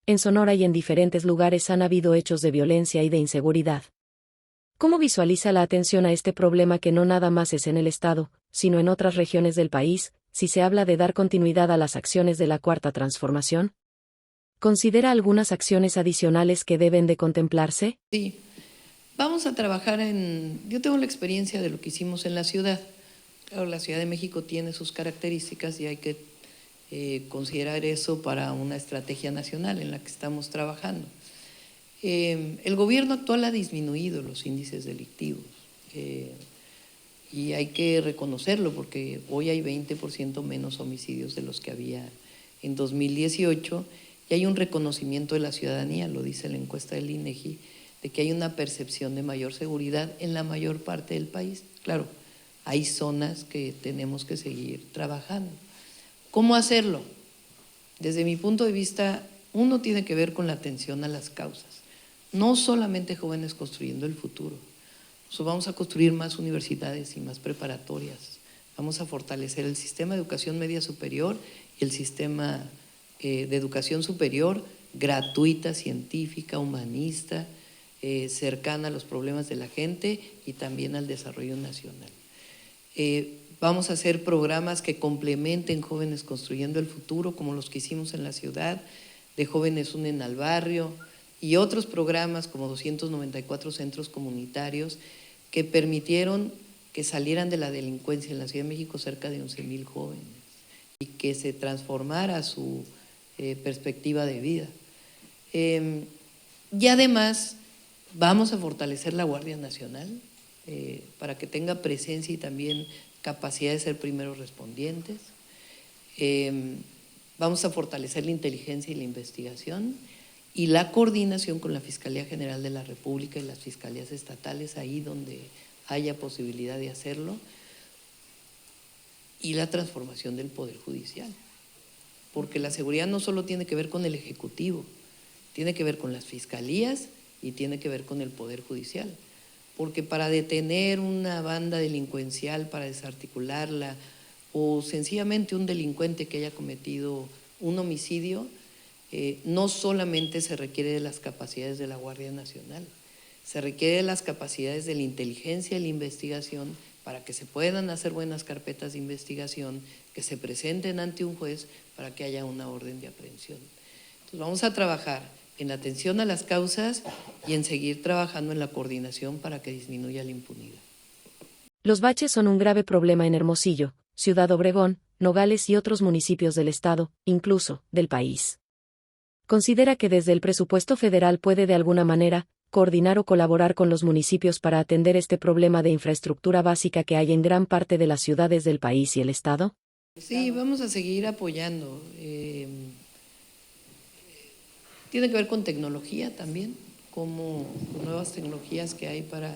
En Sonora y en diferentes lugares han habido hechos de violencia y de inseguridad. ¿Cómo visualiza la atención a este problema que no nada más es en el Estado, sino en otras regiones del país, si se habla de dar continuidad a las acciones de la Cuarta Transformación? ¿Considera algunas acciones adicionales que deben de contemplarse? Sí, vamos a trabajar yo tengo la experiencia de lo que hicimos en la ciudad. Claro, la Ciudad de México tiene sus características y hay que considerar eso para una estrategia nacional en la que estamos trabajando. El gobierno actual ha disminuido los índices delictivos y hay que reconocerlo porque hoy hay 20% menos homicidios de los que había en 2018 y hay un reconocimiento de la ciudadanía, lo dice la encuesta del INEGI, de que hay una percepción de mayor seguridad en la mayor parte del país. Claro, hay zonas que tenemos que seguir trabajando. ¿Cómo hacerlo? Desde mi punto de vista, uno tiene que ver con la atención a las causas. No solamente jóvenes construyendo el futuro. Vamos a construir más universidades y más preparatorias. Vamos a fortalecer el sistema de educación media superior y el sistema de educación superior gratuita, científica, humanista, cercana a los problemas de la gente y también al desarrollo nacional. Vamos a hacer programas que complementen Jóvenes Construyendo el Futuro, como los que hicimos en la ciudad, de Jóvenes Unen al Barrio, y otros programas como 294 centros comunitarios que permitieron que salieran de la delincuencia en la Ciudad de México cerca de 11,000 jóvenes y que se transformara su perspectiva de vida. Y además vamos a fortalecer la Guardia Nacional para que tenga presencia y también capacidad de ser primeros respondientes. Vamos a fortalecer la inteligencia y la investigación y la coordinación con la Fiscalía General de la República y las fiscalías estatales, ahí donde haya posibilidad de hacerlo, y la transformación del Poder Judicial. Porque la seguridad no solo tiene que ver con el Ejecutivo, tiene que ver con las fiscalías y tiene que ver con el Poder Judicial. Porque para detener una banda delincuencial, para desarticularla, o sencillamente un delincuente que haya cometido un homicidio, no solamente se requiere de las capacidades de la Guardia Nacional, se requiere de las capacidades de la inteligencia y la investigación para que se puedan hacer buenas carpetas de investigación, que se presenten ante un juez para que haya una orden de aprehensión. Entonces vamos a trabajar en la atención a las causas y en seguir trabajando en la coordinación para que disminuya la impunidad. Los baches son un grave problema en Hermosillo, Ciudad Obregón, Nogales y otros municipios del estado, incluso del país. ¿Considera que desde el presupuesto federal puede de alguna manera coordinar o colaborar con los municipios para atender este problema de infraestructura básica que hay en gran parte de las ciudades del país y el estado? Sí, vamos a seguir apoyando. Tiene que ver con tecnología también, como nuevas tecnologías que hay para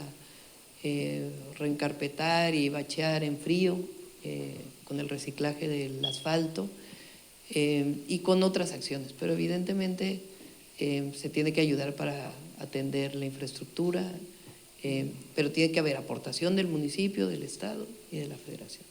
reencarpetar y bachear en frío, con el reciclaje del asfalto y con otras acciones. Pero evidentemente se tiene que ayudar para atender la infraestructura, pero tiene que haber aportación del municipio, del estado y de la federación.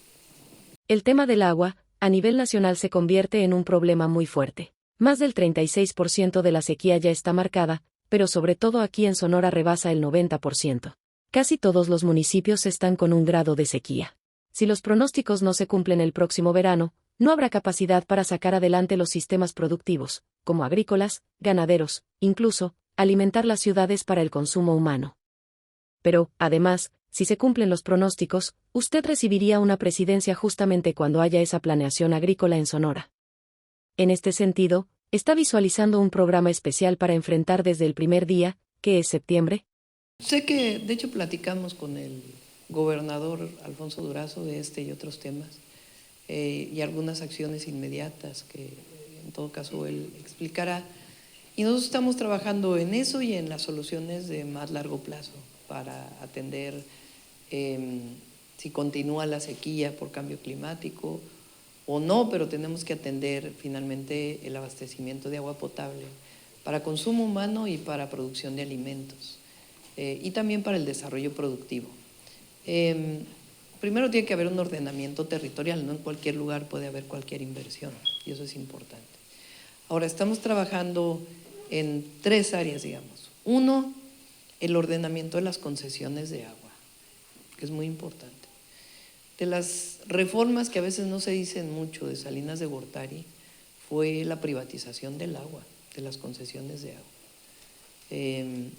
El tema del agua, a nivel nacional, se convierte en un problema muy fuerte. Más del 36% de la sequía ya está marcada, pero sobre todo aquí en Sonora rebasa el 90%. Casi todos los municipios están con un grado de sequía. Si los pronósticos no se cumplen el próximo verano, no habrá capacidad para sacar adelante los sistemas productivos, como agrícolas, ganaderos, incluso, alimentar las ciudades para el consumo humano. Pero, además, si se cumplen los pronósticos, usted recibiría una presidencia justamente cuando haya esa planeación agrícola en Sonora. En este sentido, ¿está visualizando un programa especial para enfrentar desde el primer día, que es septiembre? Sé que, de hecho, platicamos con el gobernador Alfonso Durazo de este y otros temas y algunas acciones inmediatas que en todo caso él explicará. Y nosotros estamos trabajando en eso y en las soluciones de más largo plazo para atender si continúa la sequía por cambio climático o no, pero tenemos que atender finalmente el abastecimiento de agua potable para consumo humano y para producción de alimentos y también para el desarrollo productivo. Primero tiene que haber un ordenamiento territorial, no en cualquier lugar puede haber cualquier inversión y eso es importante. Ahora estamos trabajando en 3 áreas, digamos. Uno, el ordenamiento de las concesiones de agua, que es muy importante. De las reformas que a veces no se dicen mucho de Salinas de Gortari, fue la privatización del agua, de las concesiones de agua.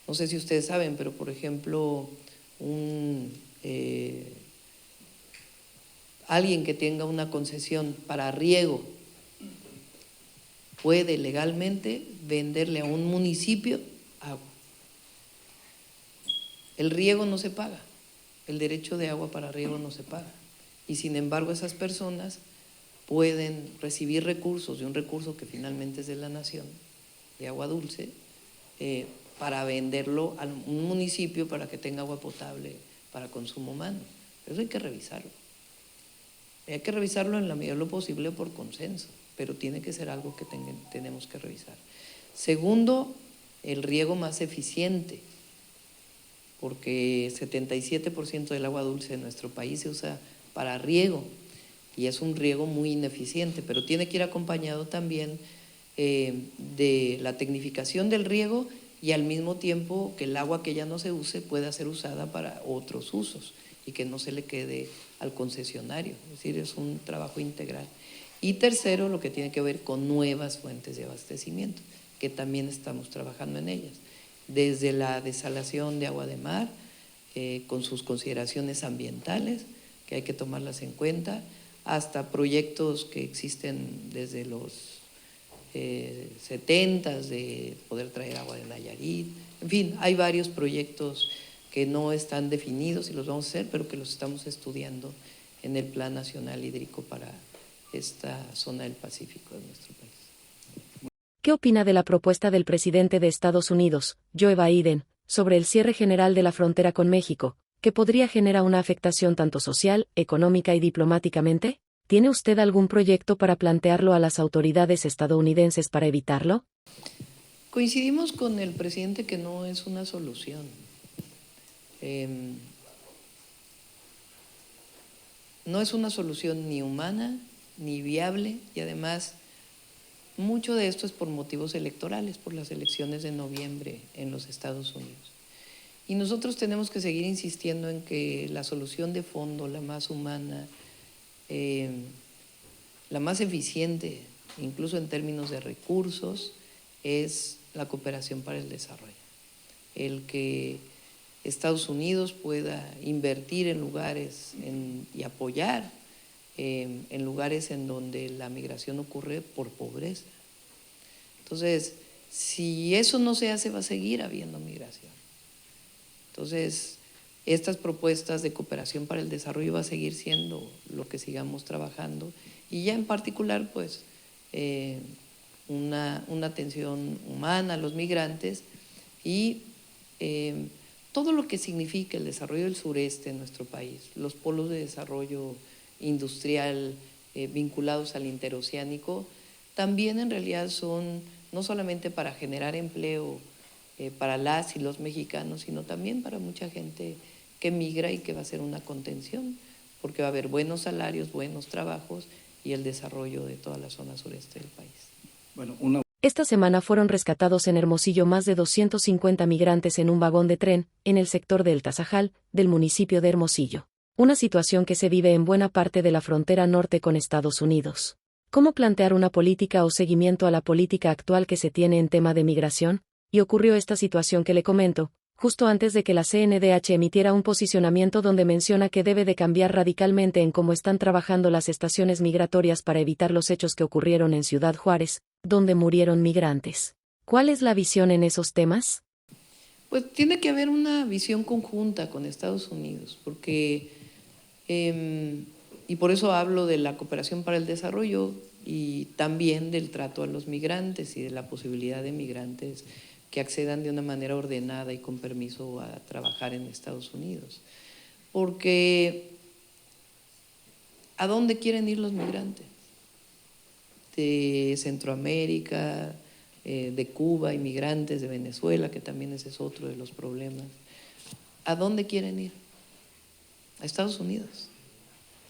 No sé si ustedes saben, pero por ejemplo, alguien que tenga una concesión para riego puede legalmente venderle a un municipio agua. El riego no se paga, el derecho de agua para riego no se paga. Y sin embargo esas personas pueden recibir recursos de un recurso que finalmente es de la nación, de agua dulce, para venderlo a un municipio para que tenga agua potable para consumo humano. Eso hay que revisarlo. Hay que revisarlo en la medida de lo posible por consenso, pero tiene que ser algo que tenemos que revisar. Segundo, el riego más eficiente, porque 77% del agua dulce de nuestro país se usa para riego y es un riego muy ineficiente, pero tiene que ir acompañado también de la tecnificación del riego y al mismo tiempo que el agua que ya no se use pueda ser usada para otros usos y que no se le quede al concesionario, es decir, es un trabajo integral. Y tercero, lo que tiene que ver con nuevas fuentes de abastecimiento, que también estamos trabajando en ellas, desde la desalación de agua de mar, con sus consideraciones ambientales, que hay que tomarlas en cuenta, hasta proyectos que existen desde los 70s de poder traer agua de Nayarit. En fin, hay varios proyectos que no están definidos y los vamos a hacer, pero que los estamos estudiando en el Plan Nacional Hídrico para esta zona del Pacífico de nuestro país. ¿Qué opina de la propuesta del presidente de Estados Unidos, Joe Biden, sobre el cierre general de la frontera con México, que podría generar una afectación tanto social, económica y diplomáticamente? ¿Tiene usted algún proyecto para plantearlo a las autoridades estadounidenses para evitarlo? Coincidimos con el presidente que no es una solución. No es una solución ni humana ni viable y además mucho de esto es por motivos electorales, por las elecciones de noviembre en los Estados Unidos. Y nosotros tenemos que seguir insistiendo en que la solución de fondo, la más humana, la más eficiente, incluso en términos de recursos, es la cooperación para el desarrollo. El que Estados Unidos pueda invertir en lugares y apoyar en lugares en donde la migración ocurre por pobreza. Entonces, si eso no se hace, va a seguir habiendo migración. Entonces, estas propuestas de cooperación para el desarrollo va a seguir siendo lo que sigamos trabajando y ya en particular, pues, una atención humana a los migrantes y todo lo que significa el desarrollo del sureste en nuestro país, los polos de desarrollo industrial vinculados al interoceánico, también en realidad son no solamente para generar empleo para las y los mexicanos, sino también para mucha gente que migra y que va a ser una contención, porque va a haber buenos salarios, buenos trabajos y el desarrollo de toda la zona sureste del país. Bueno, Esta semana fueron rescatados en Hermosillo más de 250 migrantes en un vagón de tren, en el sector del Tazajal, del municipio de Hermosillo. Una situación que se vive en buena parte de la frontera norte con Estados Unidos. ¿Cómo plantear una política o seguimiento a la política actual que se tiene en tema de migración? Y ocurrió esta situación que le comento, justo antes de que la CNDH emitiera un posicionamiento donde menciona que debe de cambiar radicalmente en cómo están trabajando las estaciones migratorias para evitar los hechos que ocurrieron en Ciudad Juárez, donde murieron migrantes. ¿Cuál es la visión en esos temas? Pues tiene que haber una visión conjunta con Estados Unidos, porque, y por eso hablo de la cooperación para el desarrollo y también del trato a los migrantes y de la posibilidad de migrantes que accedan de una manera ordenada y con permiso a trabajar en Estados Unidos. Porque ¿a dónde quieren ir los migrantes? De Centroamérica, de Cuba, inmigrantes de Venezuela, que también ese es otro de los problemas. ¿A dónde quieren ir? A Estados Unidos.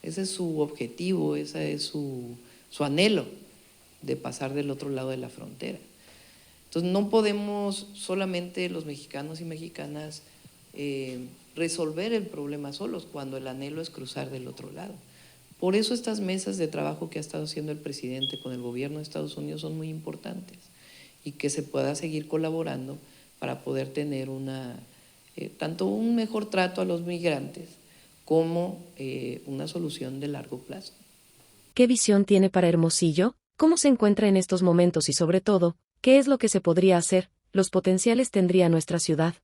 Ese es su objetivo, ese es su anhelo de pasar del otro lado de la frontera. Entonces no podemos solamente los mexicanos y mexicanas resolver el problema solos cuando el anhelo es cruzar del otro lado. Por eso estas mesas de trabajo que ha estado haciendo el presidente con el gobierno de Estados Unidos son muy importantes y que se pueda seguir colaborando para poder tener tanto un mejor trato a los migrantes como una solución de largo plazo. ¿Qué visión tiene para Hermosillo? ¿Cómo se encuentra en estos momentos y sobre todo, qué es lo que se podría hacer, los potenciales tendría nuestra ciudad?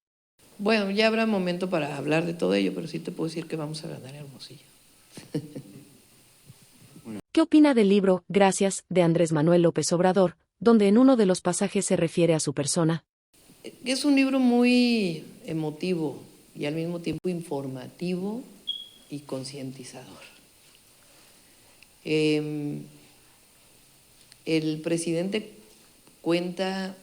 Bueno, ya habrá momento para hablar de todo ello, pero sí te puedo decir que vamos a ganar Hermosillo. ¿Qué opina del libro Gracias, de Andrés Manuel López Obrador, donde en uno de los pasajes se refiere a su persona? Es un libro muy emotivo y al mismo tiempo informativo y concientizador. El presidente cuenta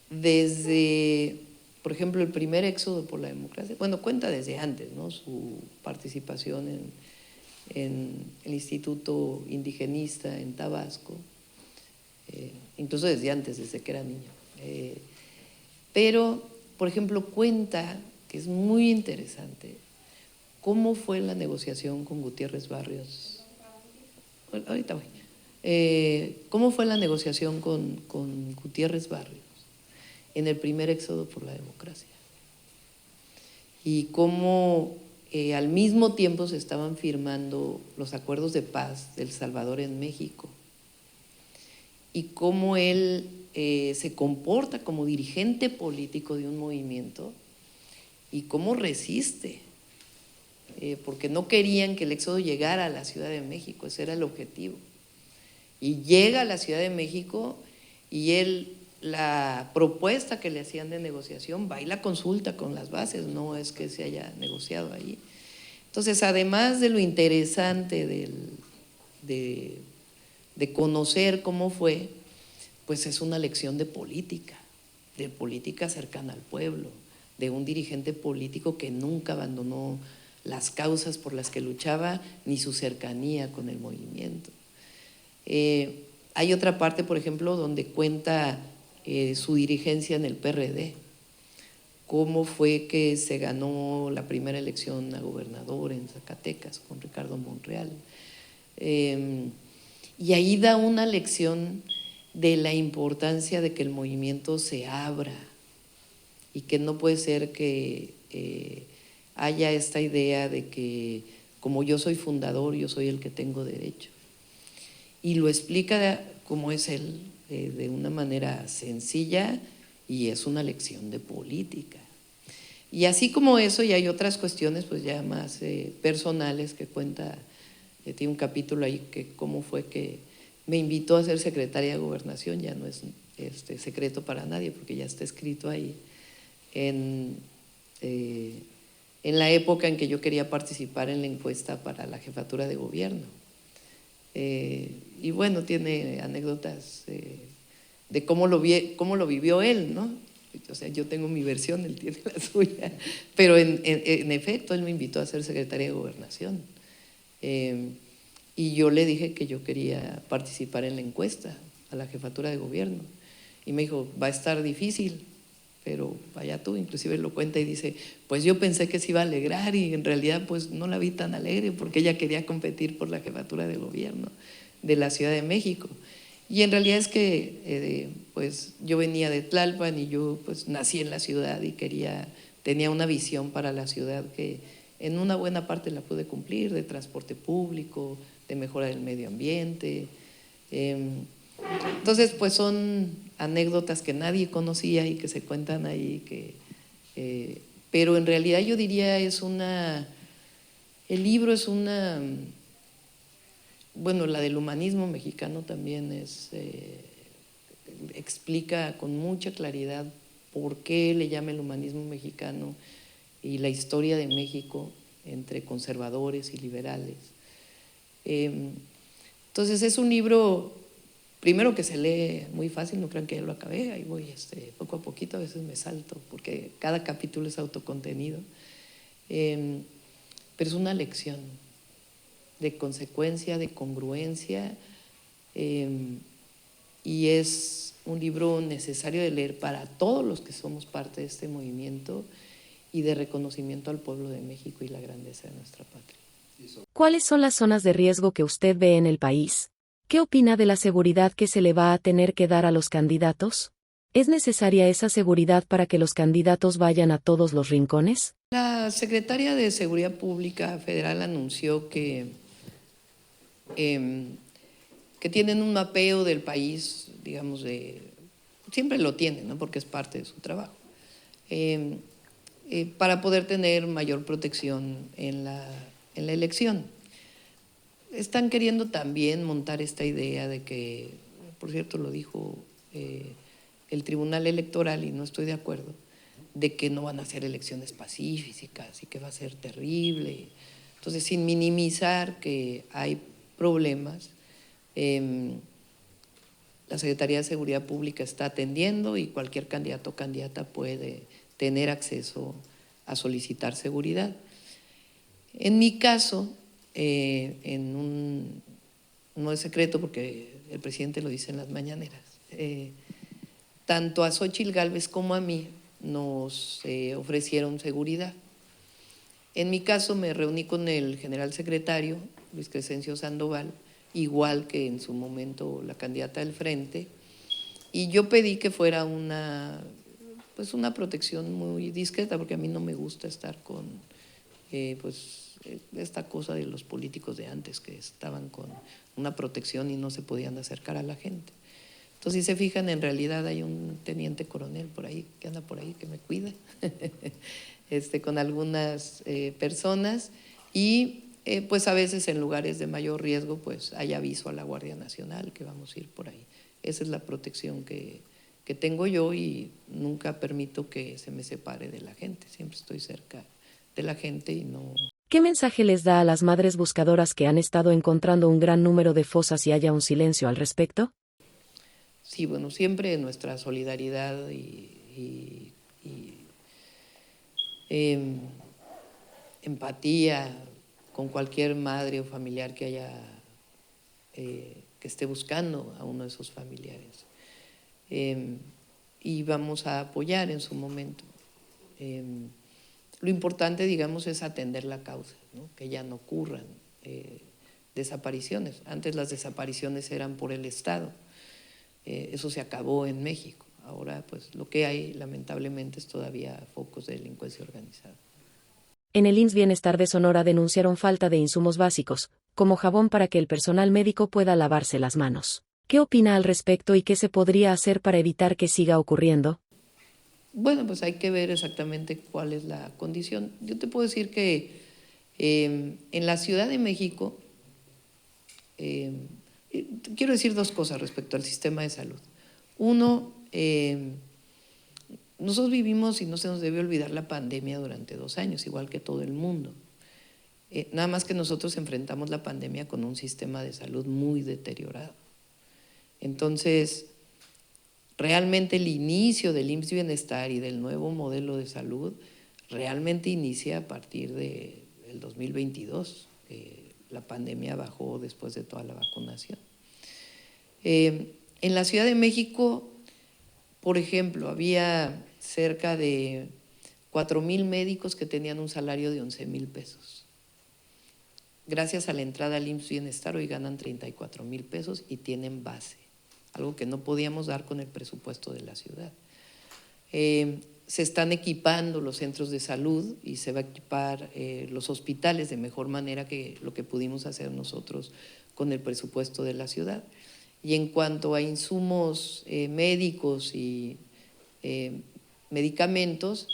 desde, por ejemplo, el primer éxodo por la democracia, bueno, cuenta desde antes, ¿no? Su participación en el Instituto Indigenista en Tabasco, incluso desde antes, desde que era niño. Pero, por ejemplo, cuenta, que es muy interesante, cómo fue la negociación con Gutiérrez Barrios. Ahorita voy. ¿Cómo fue la negociación con Gutiérrez Barrios en el primer éxodo por la democracia? Y cómo al mismo tiempo se estaban firmando los acuerdos de paz del Salvador en México. Y cómo él se comporta como dirigente político de un movimiento y cómo resiste, porque no querían que el éxodo llegara a la Ciudad de México, ese era el objetivo. Y llega a la Ciudad de México y él, la propuesta que le hacían de negociación, va y la consulta con las bases, no es que se haya negociado ahí. Entonces, además de lo interesante de conocer cómo fue, pues es una lección de política cercana al pueblo, de un dirigente político que nunca abandonó las causas por las que luchaba ni su cercanía con el movimiento. Hay otra parte, por ejemplo, donde cuenta su dirigencia en el PRD, cómo fue que se ganó la primera elección a gobernador en Zacatecas con Ricardo Monreal. Y ahí da una lección de la importancia de que el movimiento se abra y que no puede ser que haya esta idea de que como yo soy fundador, yo soy el que tengo derecho. Y lo explica como es él, de una manera sencilla, y es una lección de política. Y así como eso, y hay otras cuestiones pues ya más personales que cuenta, tiene un capítulo ahí que cómo fue que me invitó a ser secretaria de Gobernación, ya no es secreto para nadie porque ya está escrito ahí, en la época en que yo quería participar en la encuesta para la jefatura de gobierno. Y bueno, tiene anécdotas de cómo lo vivió él, ¿no? O sea, yo tengo mi versión, él tiene la suya, pero en efecto él me invitó a ser secretaria de Gobernación. Y yo le dije que yo quería participar en la encuesta a la jefatura de gobierno. Y me dijo, va a estar difícil, pero vaya tú, inclusive lo cuenta y dice, pues yo pensé que se iba a alegrar y en realidad pues no la vi tan alegre porque ella quería competir por la jefatura de gobierno de la Ciudad de México. Y en realidad es que pues yo venía de Tlalpan y yo pues nací en la ciudad y tenía una visión para la ciudad que en una buena parte la pude cumplir, de transporte público, de mejora del medio ambiente. Entonces, pues son anécdotas que nadie conocía y que se cuentan ahí, pero en realidad yo diría el libro es bueno, la del humanismo mexicano también explica con mucha claridad por qué le llama el humanismo mexicano y la historia de México entre conservadores y liberales. Entonces es un libro, primero que se lee muy fácil, no crean que ya lo acabé, ahí voy poco a poquito, a veces me salto, porque cada capítulo es autocontenido, pero es una lección de consecuencia, de congruencia, y es un libro necesario de leer para todos los que somos parte de este movimiento y de reconocimiento al pueblo de México y la grandeza de nuestra patria. ¿Cuáles son las zonas de riesgo que usted ve en el país? ¿Qué opina de la seguridad que se le va a tener que dar a los candidatos? ¿Es necesaria esa seguridad para que los candidatos vayan a todos los rincones? La secretaria de Seguridad Pública Federal anunció que tienen un mapeo del país, digamos, siempre lo tienen, ¿no? Porque es parte de su trabajo, para poder tener mayor protección en la elección. Están queriendo también montar esta idea de que, por cierto, lo dijo el Tribunal Electoral y no estoy de acuerdo, de que no van a ser elecciones pacíficas y que va a ser terrible. Entonces, sin minimizar que hay problemas, la Secretaría de Seguridad Pública está atendiendo y cualquier candidato o candidata puede tener acceso a solicitar seguridad. En mi caso, no es secreto porque el presidente lo dice en las mañaneras, tanto a Xóchitl Gálvez como a mí nos ofrecieron seguridad. En mi caso me reuní con el general secretario, Luis Crescencio Sandoval, igual que en su momento la candidata del Frente, y yo pedí que fuera una protección muy discreta, porque a mí no me gusta estar con esta cosa de los políticos de antes, que estaban con una protección y no se podían acercar a la gente. Entonces, si se fijan, en realidad hay un teniente coronel por ahí, que anda por ahí, que me cuida, con algunas personas, y pues a veces en lugares de mayor riesgo, pues hay aviso a la Guardia Nacional que vamos a ir por ahí. Esa es la protección que tengo yo y nunca permito que se me separe de la gente, siempre estoy cerca de la gente y no… ¿Qué mensaje les da a las madres buscadoras que han estado encontrando un gran número de fosas y haya un silencio al respecto? Sí, bueno, siempre nuestra solidaridad y empatía con cualquier madre o familiar que haya, que esté buscando a uno de esos familiares. Y vamos a apoyar en su momento. Lo importante, digamos, es atender la causa, ¿no? Que ya no ocurran desapariciones. Antes las desapariciones eran por el Estado. Eso se acabó en México. Ahora, pues, lo que hay, lamentablemente, es todavía focos de delincuencia organizada. En el IMSS Bienestar de Sonora denunciaron falta de insumos básicos, como jabón para que el personal médico pueda lavarse las manos. ¿Qué opina al respecto y qué se podría hacer para evitar que siga ocurriendo? Bueno, pues hay que ver exactamente cuál es la condición. Yo te puedo decir que en la Ciudad de México, quiero decir dos cosas respecto al sistema de salud. Uno, nosotros vivimos, y no se nos debe olvidar, la pandemia durante 2 años, igual que todo el mundo. Nada más que nosotros enfrentamos la pandemia con un sistema de salud muy deteriorado. Entonces, realmente el inicio del IMSS Bienestar y del nuevo modelo de salud realmente inicia a partir del 2022. La pandemia bajó después de toda la vacunación. En la Ciudad de México, por ejemplo, había cerca de 4,000 médicos que tenían un salario de 11,000 pesos. Gracias a la entrada al IMSS Bienestar hoy ganan 34,000 pesos y tienen base, algo que no podíamos dar con el presupuesto de la ciudad. Se están equipando los centros de salud y se va a equipar los hospitales de mejor manera que lo que pudimos hacer nosotros con el presupuesto de la ciudad. Y en cuanto a insumos médicos y medicamentos,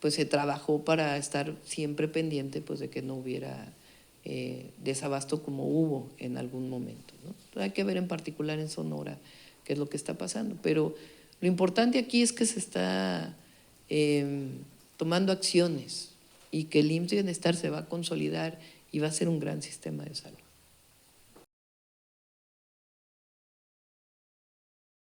pues se trabajó para estar siempre pendiente pues, de que no hubiera desabasto como hubo en algún momento, ¿no? Hay que ver en particular en Sonora qué es lo que está pasando, pero lo importante aquí es que se está tomando acciones y que el IMSS Bienestar se va a consolidar y va a ser un gran sistema de salud.